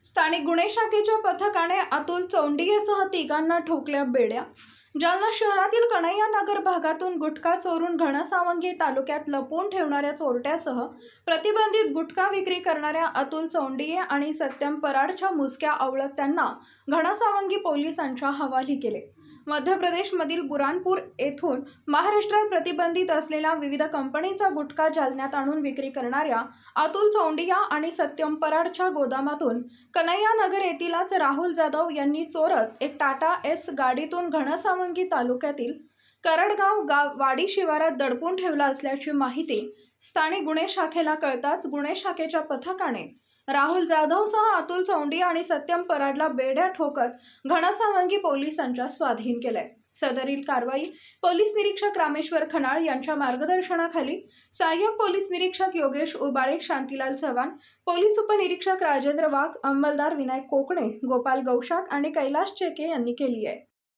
स्थानिक गुन्हे शाखेच्या पथकाने अतुल चौंडियेसह तिघांना ठोकल्या बेड्या। जालना शहरातील कन्हैया नगर भागातून गुटखा चोरून घनसावंगी तालुक्यात लपवून ठेवणाऱ्या चोरट्यासह प्रतिबंधित गुटखा विक्री करणाऱ्या अतुल चौंडिये आणि सत्यम पराडच्या मुसक्या आवळत त्यांना घनसावंगी पोलिसांच्या हवाली केले। मध्य प्रदेशमधील बुरानपूर येथून महाराष्ट्रात प्रतिबंधित असलेल्या विविध कंपनीचा गुटखा जालन्यात आणून विक्री करणाऱ्या अतुल चौंडिया आणि सत्यम पराडच्या गोदामातून कन्हैया नगर येथीलच राहुल जाधव यांनी चोरत एक टाटा एस गाडीतून घनसावंगी तालुक्यातील करडगाव वाडी शिवारात दडपून ठेवला असल्याची माहिती स्थानिक गुन्हे शाखेला कळताच गुन्हे शाखेच्या पथकाने राहुल जाधवसह अतुल चौंडिया आणि सत्यम पराडला बेड्या ठोकत घनसावंगी पोलिसांच्या स्वाधीन केले। सदरील कारवाई पोलीस निरीक्षक रामेश्वर खनाळ यांच्या मार्गदर्शनाखाली सहाय्यक पोलीस निरीक्षक योगेश उबाळे, शांतीलाल चव्हाण, पोलीस उपनिरीक्षक राजेंद्र वाघ, अंमलदार विनायक कोकणे, गोपाल गौशाख आणि कैलाश चेके यांनी केली आहे।